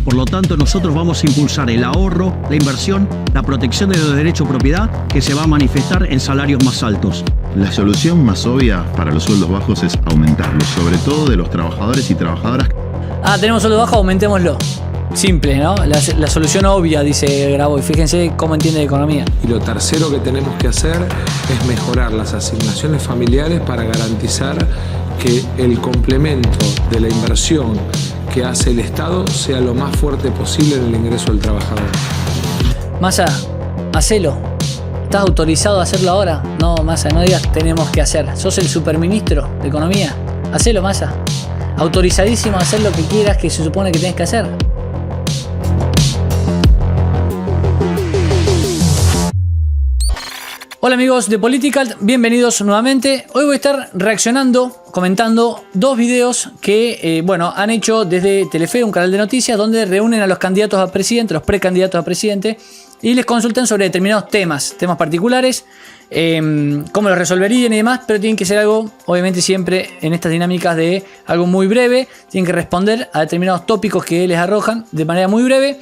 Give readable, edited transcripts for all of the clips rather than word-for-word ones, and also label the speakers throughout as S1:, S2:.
S1: Por lo tanto, nosotros vamos a impulsar el ahorro, la inversión, la protección de los derechos de propiedad que se va a manifestar en salarios más altos.
S2: La solución más obvia para los sueldos bajos es aumentarlos, sobre todo de los trabajadores y trabajadoras.
S3: Tenemos sueldo bajo, aumentémoslo. Simple, ¿no? La solución obvia, dice Grabois. Fíjense cómo entiende de economía.
S4: Y lo tercero que tenemos que hacer es mejorar las asignaciones familiares para garantizar que el complemento de la inversión que hace el Estado sea lo más fuerte posible en el ingreso del trabajador.
S3: Massa, hacelo. ¿Estás autorizado a hacerlo ahora? No, Massa, no digas tenemos que hacer. Sos el superministro de Economía. Hacelo, Massa. Autorizadísimo a hacer lo que quieras que se supone que tenés que hacer. Hola amigos de Political, bienvenidos nuevamente. Hoy voy a estar reaccionando, comentando dos videos que han hecho desde Telefe, un canal de noticias, donde reúnen a los candidatos a presidente, los precandidatos a presidente, y les consultan sobre determinados temas particulares, cómo los resolverían y demás, pero tienen que ser algo, obviamente siempre en estas dinámicas de algo muy breve, tienen que responder a determinados tópicos que les arrojan de manera muy breve.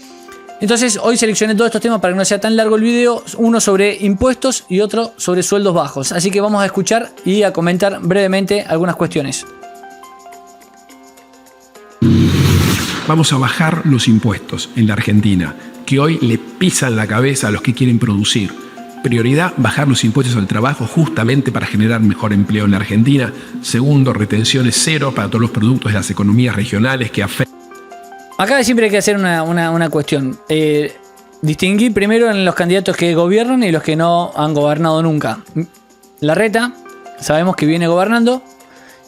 S3: Entonces hoy seleccioné todos estos temas para que no sea tan largo el video, uno sobre impuestos y otro sobre sueldos bajos. Así que vamos a escuchar y a comentar brevemente algunas cuestiones.
S5: Vamos a bajar los impuestos en la Argentina, que hoy le pisan la cabeza a los que quieren producir. Prioridad, bajar los impuestos al trabajo justamente para generar mejor empleo en la Argentina. Segundo, retenciones cero para todos los productos de las economías regionales que afectan.
S3: Acá siempre hay que hacer una cuestión. Distinguir primero en los candidatos que gobiernan y los que no han gobernado nunca. Larreta, sabemos que viene gobernando.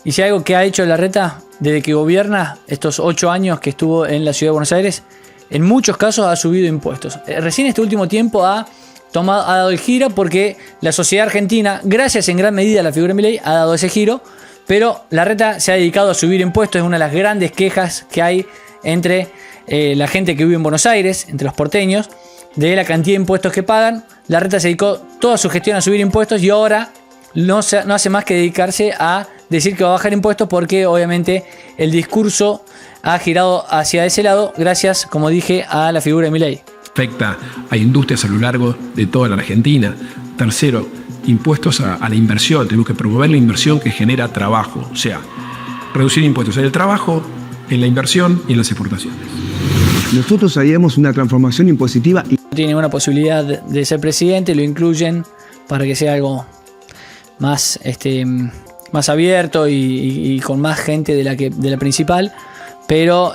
S3: Y si hay algo que ha hecho Larreta desde que gobierna, estos 8 años que estuvo en la ciudad de Buenos Aires, en muchos casos ha subido impuestos. Recién este último tiempo ha dado el giro porque la sociedad argentina, gracias en gran medida a la figura de Milei, ha dado ese giro. Pero Larreta se ha dedicado a subir impuestos. Es una de las grandes quejas que hay entre la gente que vive en Buenos Aires, entre los porteños, de la cantidad de impuestos que pagan. Larreta se dedicó toda su gestión a subir impuestos y ahora no hace más que dedicarse a decir que va a bajar impuestos porque obviamente el discurso ha girado hacia ese lado gracias, como dije, a la figura de Milei.
S5: Afecta a industrias a lo largo de toda la Argentina. Tercero, impuestos a la inversión. Tenemos que promover la inversión que genera trabajo. O sea, reducir impuestos en el trabajo, en la inversión y en las exportaciones.
S6: Nosotros haríamos una transformación impositiva.
S3: No tiene ninguna posibilidad de ser presidente, lo incluyen para que sea algo más, más abierto y con más gente de la principal. Pero,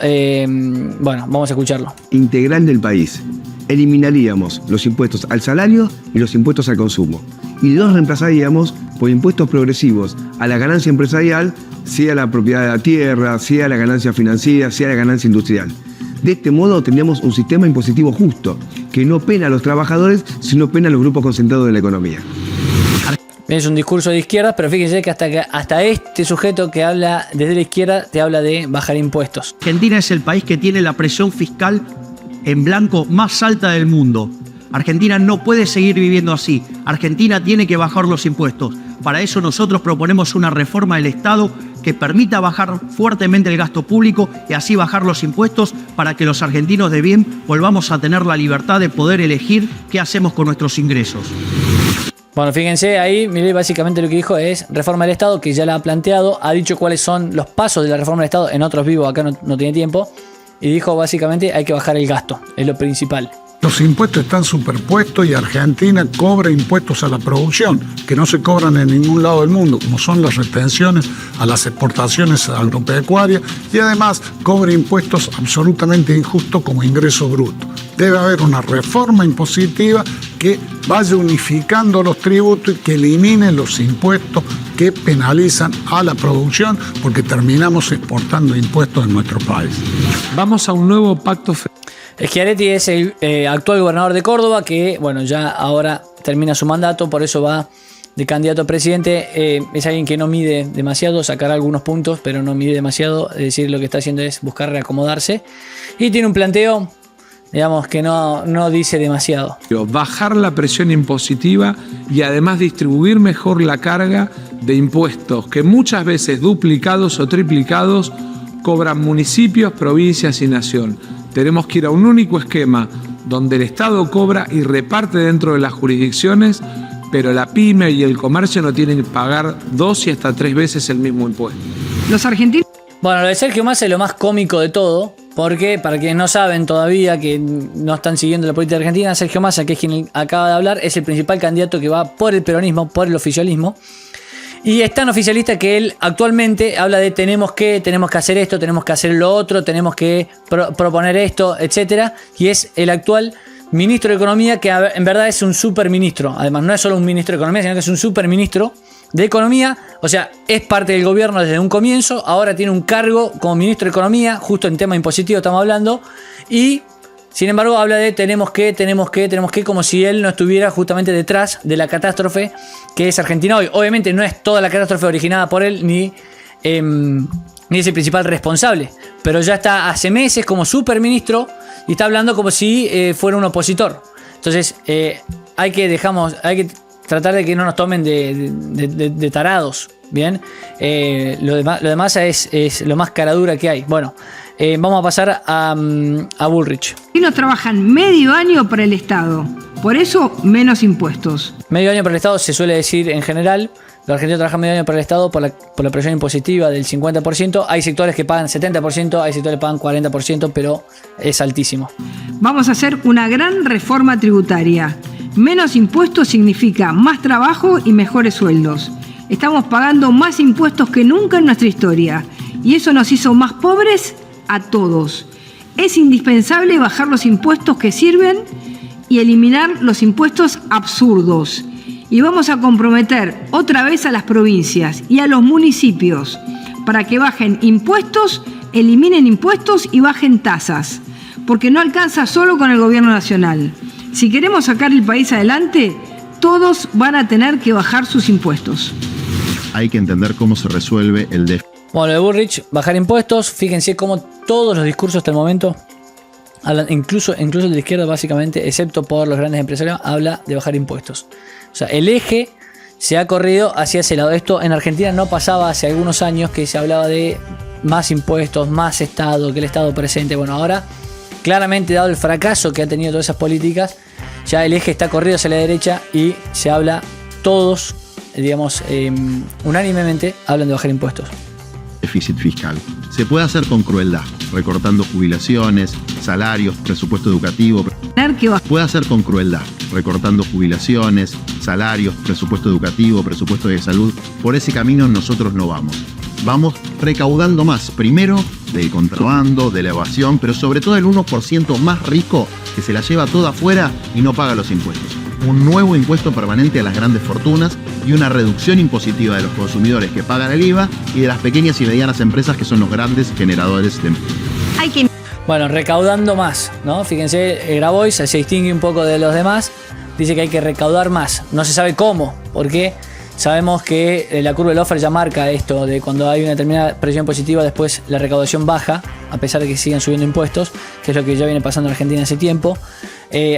S3: vamos a escucharlo.
S6: Integral del país. Eliminaríamos los impuestos al salario y los impuestos al consumo. Y los reemplazaríamos por impuestos progresivos a la ganancia empresarial, sea la propiedad de la tierra, sea la ganancia financiera, sea la ganancia industrial. De este modo tendríamos un sistema impositivo justo, que no pena a los trabajadores, sino pena a los grupos concentrados de la economía.
S3: Es un discurso de izquierda, pero fíjense que hasta este sujeto que habla desde la izquierda te habla de bajar impuestos.
S1: Argentina es el país que tiene la presión fiscal en blanco más alta del mundo. Argentina no puede seguir viviendo así. Argentina tiene que bajar los impuestos. Para eso nosotros proponemos una reforma del Estado que permita bajar fuertemente el gasto público y así bajar los impuestos para que los argentinos de bien volvamos a tener la libertad de poder elegir qué hacemos con nuestros ingresos.
S3: Bueno, fíjense, ahí Milei básicamente lo que dijo es reforma del Estado, que ya la ha planteado, ha dicho cuáles son los pasos de la reforma del Estado, en otros vivos, acá no tiene tiempo, y dijo básicamente hay que bajar el gasto, es lo principal.
S7: Los impuestos están superpuestos y Argentina cobra impuestos a la producción, que no se cobran en ningún lado del mundo, como son las retenciones a las exportaciones agropecuarias, y además cobra impuestos absolutamente injustos como ingreso bruto. Debe haber una reforma impositiva que vaya unificando los tributos y que elimine los impuestos que penalizan a la producción, porque terminamos exportando impuestos en nuestro país.
S4: Vamos a un nuevo pacto federal.
S3: Schiaretti es el actual gobernador de Córdoba que, ya ahora termina su mandato, por eso va de candidato a presidente. Es alguien que no mide demasiado, sacará algunos puntos, pero no mide demasiado. Es decir, lo que está haciendo es buscar reacomodarse. Y tiene un planteo, digamos, que no dice demasiado.
S4: Bajar la presión impositiva y además distribuir mejor la carga de impuestos que muchas veces duplicados o triplicados cobran municipios, provincias y nación. Tenemos que ir a un único esquema donde el Estado cobra y reparte dentro de las jurisdicciones, pero la pyme y el comercio no tienen que pagar 2 y hasta 3 veces el mismo impuesto.
S8: Los argentinos...
S3: Bueno, lo de Sergio Massa es lo más cómico de todo, porque para quienes no saben todavía, que no están siguiendo la política argentina, Sergio Massa, que es quien acaba de hablar, es el principal candidato que va por el peronismo, por el oficialismo. Y es tan oficialista que él actualmente habla de tenemos que hacer esto, tenemos que hacer lo otro, tenemos que proponer esto, etcétera. Y es el actual ministro de Economía, que en verdad es un superministro. Además, no es solo un ministro de Economía, sino que es un superministro de Economía. O sea, es parte del gobierno desde un comienzo. Ahora tiene un cargo como ministro de Economía, justo en tema impositivo estamos hablando. Y sin embargo habla de tenemos que, como si él no estuviera justamente detrás de la catástrofe que es Argentina hoy. Obviamente no es toda la catástrofe originada por él, ni es el principal responsable, pero ya está hace meses como superministro y está hablando como si fuera un opositor. Entonces hay que tratar de que no nos tomen de tarados, ¿bien? Lo demás es lo más caradura que hay. Bueno, vamos a pasar a Bullrich.
S8: Los argentinos trabajan medio año para el Estado, por eso menos impuestos.
S3: Medio año para el Estado se suele decir en general. Los argentinos trabajan medio año para el Estado por la presión impositiva del 50%. Hay sectores que pagan 70%, hay sectores que pagan 40%, pero es altísimo.
S8: Vamos a hacer una gran reforma tributaria. Menos impuestos significa más trabajo y mejores sueldos. Estamos pagando más impuestos que nunca en nuestra historia y eso nos hizo más pobres a todos. Es indispensable bajar los impuestos que sirven y eliminar los impuestos absurdos. Y vamos a comprometer otra vez a las provincias y a los municipios para que bajen impuestos, eliminen impuestos y bajen tasas, porque no alcanza solo con el gobierno nacional. Si queremos sacar el país adelante, todos van a tener que bajar sus impuestos.
S2: Hay que entender cómo se resuelve el déficit.
S3: Bueno, lo de Bullrich, bajar impuestos. Fíjense cómo todos los discursos hasta el momento hablan, incluso el de la izquierda básicamente, excepto por los grandes empresarios, habla de bajar impuestos. O sea, el eje se ha corrido hacia ese lado. Esto en Argentina no pasaba hace algunos años, que se hablaba de más impuestos, más Estado, que el Estado presente. Bueno, ahora, claramente, dado el fracaso que ha tenido todas esas políticas, ya el eje está corrido hacia la derecha y se habla, todos, digamos, unánimemente, hablan de bajar impuestos.
S2: Déficit fiscal. Se puede hacer con crueldad, recortando jubilaciones, salarios, presupuesto educativo. Puede hacer con crueldad, recortando jubilaciones, salarios, presupuesto educativo, presupuesto de salud. Por ese camino nosotros no vamos. Vamos recaudando más, primero del contrabando, de la evasión, pero sobre todo el 1% más rico que se la lleva toda afuera y no paga los impuestos. Un nuevo impuesto permanente a las grandes fortunas y una reducción impositiva de los consumidores que pagan el IVA y de las pequeñas y medianas empresas que son los grandes generadores de empleo.
S3: Bueno, recaudando más, ¿no? Fíjense, Grabois se distingue un poco de los demás. Dice que hay que recaudar más. No se sabe cómo, porque sabemos que la curva de Laffer ya marca esto de cuando hay una determinada presión positiva, después la recaudación baja, a pesar de que siguen subiendo impuestos, que es lo que ya viene pasando en Argentina hace tiempo.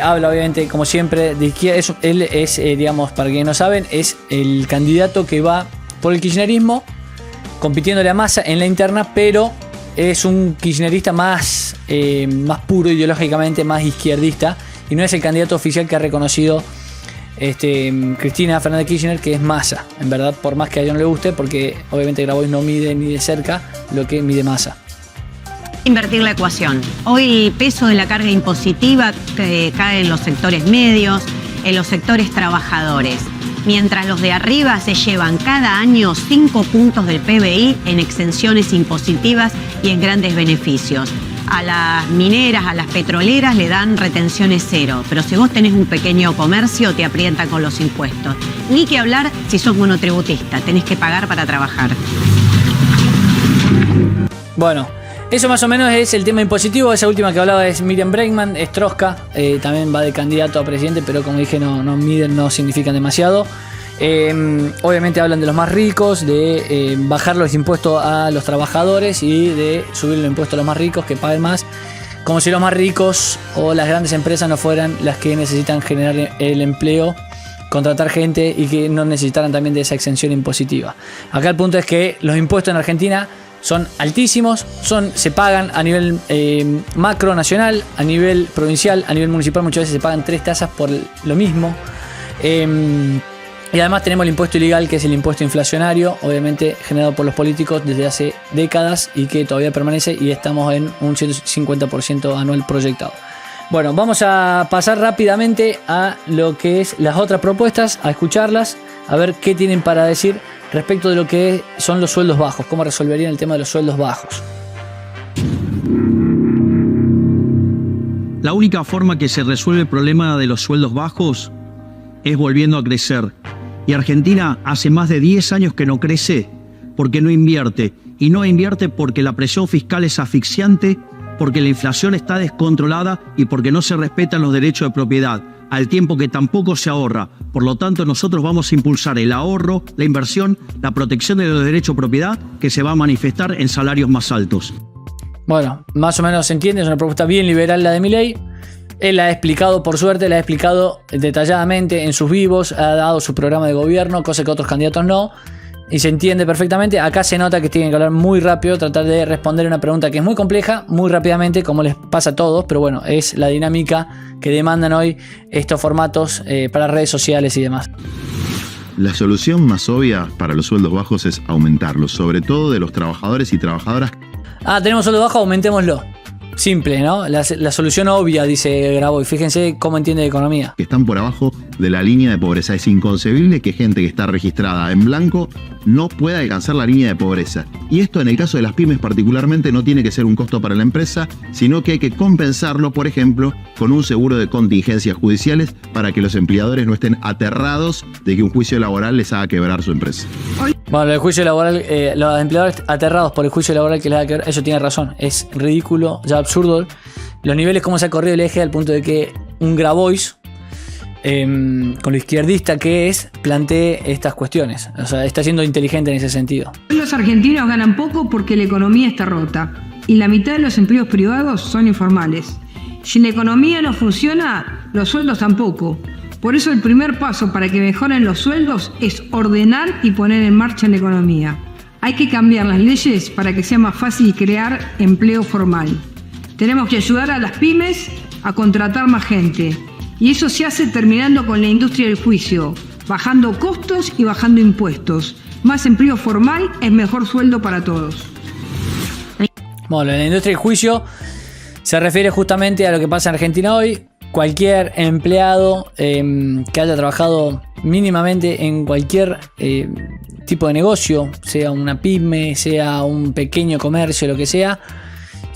S3: Habla obviamente, como siempre, de izquierda. Él es, digamos, para quienes no saben, es el candidato que va por el kirchnerismo, compitiéndole a Massa en la interna, pero es un kirchnerista más puro ideológicamente, más izquierdista, y no es el candidato oficial que ha reconocido Cristina Fernández Kirchner, que es Massa, en verdad, por más que a ella no le guste, porque obviamente Grabois no mide ni de cerca lo que mide Massa.
S9: Invertir la ecuación. Hoy el peso de la carga impositiva cae en los sectores medios, en los sectores trabajadores, mientras los de arriba se llevan cada año 5 puntos del PBI en exenciones impositivas y en grandes beneficios. A las mineras, a las petroleras le dan retenciones cero, pero si vos tenés un pequeño comercio te aprietan con los impuestos. Ni que hablar si sos monotributista, tenés que pagar para trabajar.
S3: Bueno, eso más o menos es el tema impositivo. Esa última que hablaba es Miriam Bregman, es Trosca, también va de candidato a presidente, pero como dije no miden, no significan demasiado. Obviamente hablan de los más ricos, de bajar los impuestos a los trabajadores y de subir los impuestos a los más ricos, que paguen más, como si los más ricos o las grandes empresas no fueran las que necesitan generar el empleo, contratar gente y que no necesitaran también de esa exención impositiva. Acá el punto es que los impuestos en Argentina son altísimos, se pagan a nivel macro nacional, a nivel provincial, a nivel municipal muchas veces se pagan 3 tasas por lo mismo. Y además tenemos el impuesto ilegal, que es el impuesto inflacionario, obviamente generado por los políticos desde hace décadas y que todavía permanece, y estamos en un 150% anual proyectado. Bueno, vamos a pasar rápidamente a lo que es las otras propuestas, a escucharlas, a ver qué tienen para decir respecto de lo que son los sueldos bajos, cómo resolverían el tema de los sueldos bajos.
S1: La única forma que se resuelve el problema de los sueldos bajos es volviendo a crecer. Y Argentina hace más de 10 años que no crece porque no invierte. Y no invierte porque la presión fiscal es asfixiante, porque la inflación está descontrolada y porque no se respetan los derechos de propiedad, al tiempo que tampoco se ahorra. Por lo tanto, nosotros vamos a impulsar el ahorro, la inversión, la protección de los derechos de propiedad, que se va a manifestar en salarios más altos.
S3: Bueno, más o menos se entiende, es una propuesta bien liberal la de Milei. Él la ha explicado, por suerte, la ha explicado detalladamente en sus vivos, ha dado su programa de gobierno, cosa que otros candidatos no, y se entiende perfectamente. Acá se nota que tienen que hablar muy rápido, tratar de responder una pregunta que es muy compleja, muy rápidamente, como les pasa a todos, pero bueno, es la dinámica que demandan hoy estos formatos para redes sociales y demás.
S2: La solución más obvia para los sueldos bajos es aumentarlos, sobre todo de los trabajadores y trabajadoras.
S3: Tenemos sueldo bajo, aumentémoslo. Simple, ¿no? La solución obvia, dice Graboy. Fíjense cómo entiende de economía.
S2: Que están por abajo de la línea de pobreza. Es inconcebible que gente que está registrada en blanco no pueda alcanzar la línea de pobreza. Y esto, en el caso de las pymes particularmente, no tiene que ser un costo para la empresa, sino que hay que compensarlo, por ejemplo, con un seguro de contingencias judiciales para que los empleadores no estén aterrados de que un juicio laboral les haga quebrar su empresa.
S3: Bueno, el juicio laboral, los empleadores aterrados por el juicio laboral que les haga quebrar, eso tiene razón. Es ridículo, ya absurdo. Los niveles, como se ha corrido el eje al punto de que un Grabois, con lo izquierdista que es, plantee estas cuestiones. O sea, está siendo inteligente en ese sentido.
S8: Los argentinos ganan poco porque la economía está rota y la mitad de los empleos privados son informales. Si la economía no funciona, los sueldos tampoco. Por eso el primer paso para que mejoren los sueldos es ordenar y poner en marcha la economía. Hay que cambiar las leyes para que sea más fácil crear empleo formal. Tenemos que ayudar a las pymes a contratar más gente. Y eso se hace terminando con la industria del juicio, bajando costos y bajando impuestos. Más empleo formal es mejor sueldo para todos.
S3: Bueno, en la industria del juicio se refiere justamente a lo que pasa en Argentina hoy. Cualquier empleado que haya trabajado mínimamente en cualquier tipo de negocio, sea una pyme, sea un pequeño comercio, lo que sea,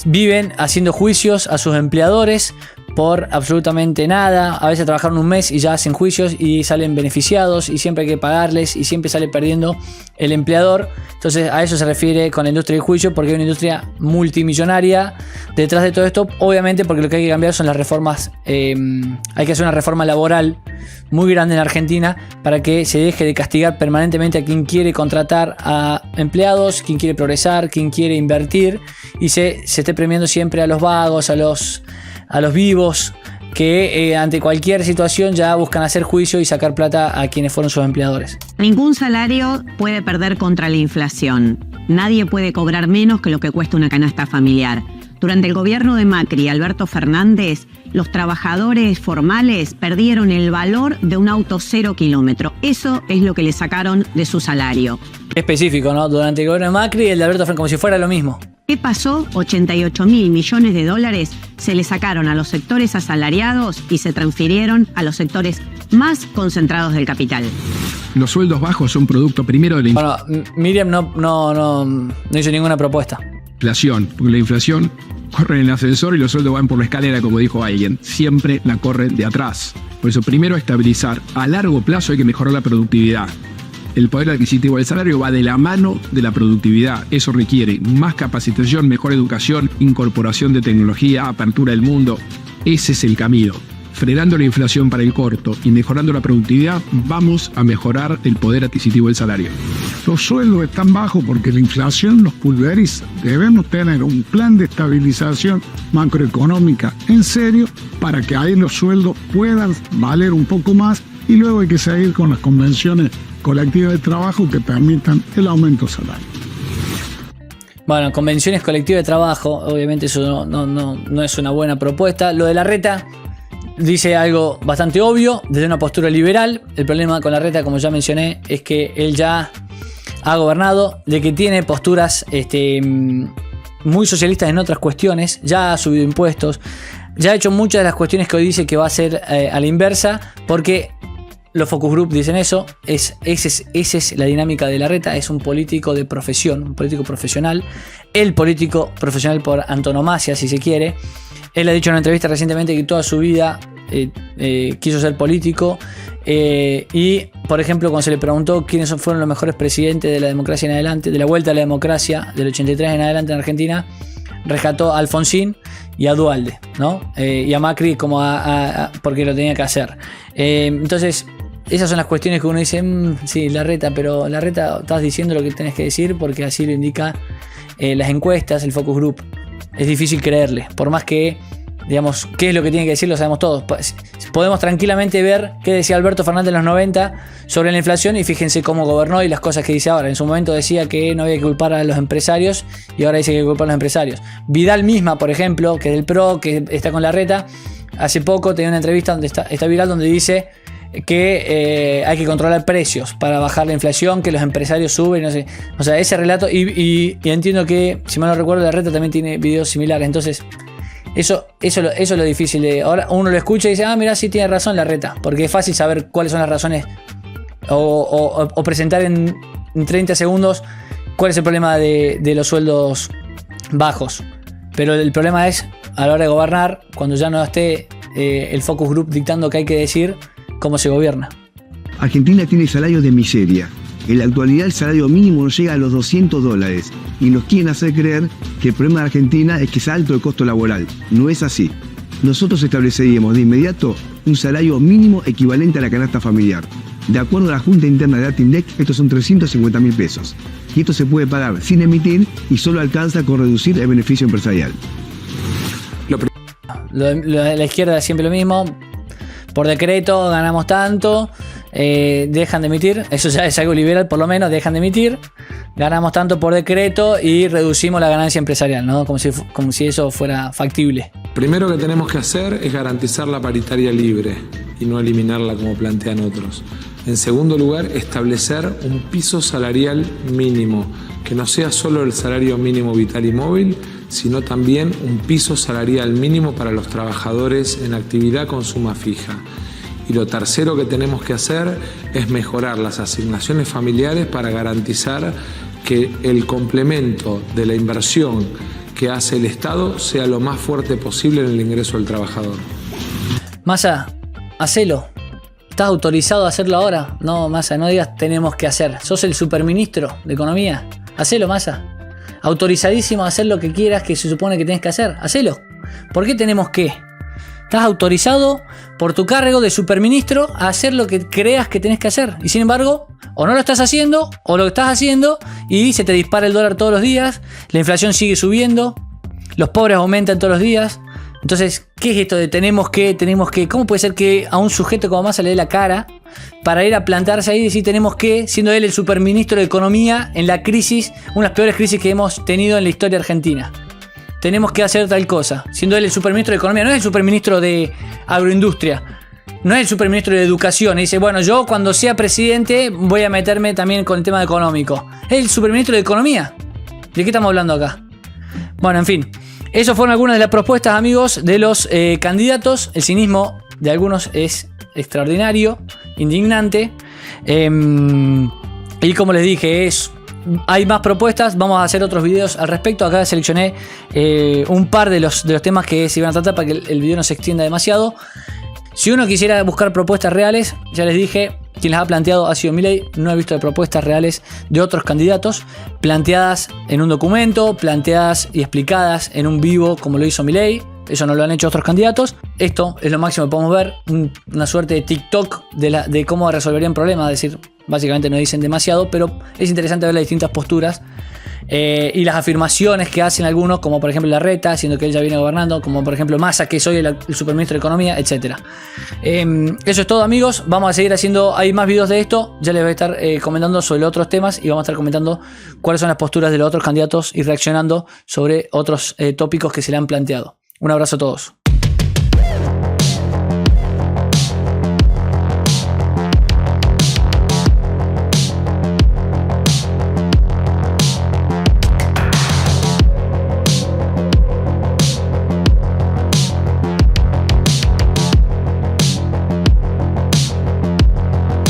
S3: viven haciendo juicios a sus empleadores por absolutamente nada. A veces trabajaron un mes y ya hacen juicios y salen beneficiados y siempre hay que pagarles y siempre sale perdiendo el empleador. Entonces a eso se refiere con la industria del juicio, porque hay una industria multimillonaria detrás de todo esto, obviamente, porque lo que hay que cambiar son las reformas. Hay que hacer una reforma laboral muy grande en Argentina para que se deje de castigar permanentemente a quien quiere contratar a empleados, quien quiere progresar, quien quiere invertir, y se esté premiando siempre a los vagos, a los vivos, que ante cualquier situación ya buscan hacer juicio y sacar plata a quienes fueron sus empleadores.
S9: Ningún salario puede perder contra la inflación. Nadie puede cobrar menos que lo que cuesta una canasta familiar. Durante el gobierno de Macri y Alberto Fernández, los trabajadores formales perdieron el valor de un auto 0 kilómetro. Eso es lo que le sacaron de su salario.
S3: Específico, ¿no? Durante el gobierno de Macri y el de Alberto Fernández, como si fuera lo mismo.
S9: ¿Qué pasó? 88.000 millones de dólares se le sacaron a los sectores asalariados y se transfirieron a los sectores más concentrados del capital.
S5: Los sueldos bajos son producto primero de la
S3: Bueno, Miriam no hizo ninguna propuesta.
S5: inflación, porque la inflación corre en el ascensor y los sueldos van por la escalera, como dijo alguien. Siempre la corren de atrás. Por eso, primero, estabilizar. A largo plazo hay que mejorar la productividad. El poder adquisitivo del salario va de la mano de la productividad. Eso requiere más capacitación, mejor educación, incorporación de tecnología, apertura del mundo. Ese es el camino. Frenando la inflación para el corto y mejorando la productividad, vamos a mejorar el poder adquisitivo del salario.
S7: Los sueldos están bajos porque la inflación los pulveriza. Debemos tener un plan de estabilización macroeconómica en serio para que ahí los sueldos puedan valer un poco más, y luego hay que seguir con las convenciones colectivas de trabajo que permitan el aumento salarial.
S3: Bueno, convenciones colectivas de trabajo, obviamente eso no es una buena propuesta. Lo de Larreta dice algo bastante obvio, desde una postura liberal. El problema con Larreta, como ya mencioné, es que él ya ha gobernado, de que tiene posturas muy socialistas en otras cuestiones, ya ha subido impuestos, ya ha hecho muchas de las cuestiones que hoy dice que va a hacer a la inversa, porque los focus group dicen eso. Esa es la dinámica de Larreta. Es un político de profesión, un político profesional, el político profesional por antonomasia, si se quiere. Él ha dicho en una entrevista recientemente que toda su vida quiso ser político, y por ejemplo, cuando se le preguntó quiénes fueron los mejores presidentes de la democracia en adelante, de la vuelta a la democracia del 83 en adelante en Argentina, rescató a Alfonsín y a Duhalde, ¿no? Y a Macri como porque lo tenía que hacer. Entonces, esas son las cuestiones que uno dice, sí, Larreta, pero Larreta, estás diciendo lo que tenés que decir porque así lo indica las encuestas, el focus group. Es difícil creerle, por más que, digamos, qué es lo que tiene que decir, lo sabemos todos. Podemos tranquilamente ver qué decía Alberto Fernández en los 90 sobre la inflación y fíjense cómo gobernó y las cosas que dice ahora. En su momento decía que no había que culpar a los empresarios y ahora dice que hay que culpar a los empresarios. Vidal misma, por ejemplo, que es del PRO, que está con Larreta, hace poco tenía una entrevista donde está viral, donde dice que hay que controlar precios para bajar la inflación, que los empresarios suben, no sé. O sea, ese relato, y entiendo que, si mal no recuerdo, Larreta también tiene videos similares. Entonces, eso es lo difícil. Ahora uno lo escucha y dice, mirá, sí tiene razón Larreta, porque es fácil saber cuáles son las razones o presentar en 30 segundos cuál es el problema de los sueldos bajos. Pero el problema es a la hora de gobernar, cuando ya no esté el focus group dictando qué hay que decir, cómo se gobierna.
S6: Argentina tiene salarios de miseria. En la actualidad el salario mínimo no llega a los $200 y nos quieren hacer creer que el problema de Argentina es que es alto el costo laboral. No es así. Nosotros estableceríamos de inmediato un salario mínimo equivalente a la canasta familiar. De acuerdo a la Junta Interna de Atimlec, estos son 350.000 pesos. Y esto se puede pagar sin emitir y solo alcanza con reducir el beneficio empresarial.
S3: La izquierda es siempre lo mismo. Por decreto ganamos tanto, dejan de emitir, eso ya es algo liberal, por lo menos dejan de emitir, ganamos tanto por decreto y reducimos la ganancia empresarial, ¿no? Como si eso fuera factible.
S4: Primero que tenemos que hacer es garantizar la paritaria libre y no eliminarla como plantean otros. En segundo lugar, establecer un piso salarial mínimo, que no sea solo el salario mínimo vital y móvil, sino también un piso salarial mínimo para los trabajadores en actividad con suma fija. Y lo tercero que tenemos que hacer es mejorar las asignaciones familiares para garantizar que el complemento de la inversión que hace el Estado sea lo más fuerte posible en el ingreso del trabajador.
S3: Massa, hacelo. ¿Estás autorizado a hacerlo ahora? No, Massa, no digas tenemos que hacer. ¿Sos el superministro de Economía? Hacelo, Massa. Autorizadísimo a hacer lo que quieras que se supone que tenés que hacer. Hacelo. ¿Por qué tenemos que? Estás autorizado por tu cargo de superministro a hacer lo que creas que tenés que hacer. Y sin embargo, o no lo estás haciendo, o lo estás haciendo y se te dispara el dólar todos los días, la inflación sigue subiendo, los pobres aumentan todos los días. Entonces, ¿qué es esto de tenemos que? ¿Cómo puede ser que a un sujeto como Massa le dé la cara para ir a plantarse ahí y decir tenemos que, siendo él el superministro de Economía en la crisis, una de las peores crisis que hemos tenido en la historia argentina? Tenemos que hacer tal cosa, siendo él el superministro de Economía, no es el superministro de Agroindustria, no es el superministro de Educación. Y dice, bueno, yo cuando sea presidente voy a meterme también con el tema económico. Es el superministro de Economía. ¿De qué estamos hablando acá? Bueno, en fin. Esas fueron algunas de las propuestas, amigos, de los candidatos. El cinismo de algunos es extraordinario, indignante. Y como les dije, hay más propuestas. Vamos a hacer otros videos al respecto. Acá seleccioné un par de los temas que se iban a tratar para que el video no se extienda demasiado. Si uno quisiera buscar propuestas reales, ya les dije, quien las ha planteado ha sido Milei. No he visto de propuestas reales de otros candidatos planteadas en un documento, planteadas y explicadas en un vivo como lo hizo Milei. Eso no lo han hecho otros candidatos. Esto es lo máximo que podemos ver, una suerte de TikTok de cómo resolverían problemas. Es decir, básicamente no dicen demasiado, pero es interesante ver las distintas posturas y las afirmaciones que hacen algunos, como por ejemplo Larreta, siendo que él ya viene gobernando, como por ejemplo Massa, que es hoy el superministro de Economía, etc. Eso es todo, amigos. Vamos a seguir haciendo, hay más videos de esto, ya les voy a estar comentando sobre otros temas y vamos a estar comentando cuáles son las posturas de los otros candidatos y reaccionando sobre otros tópicos que se le han planteado. Un abrazo a todos.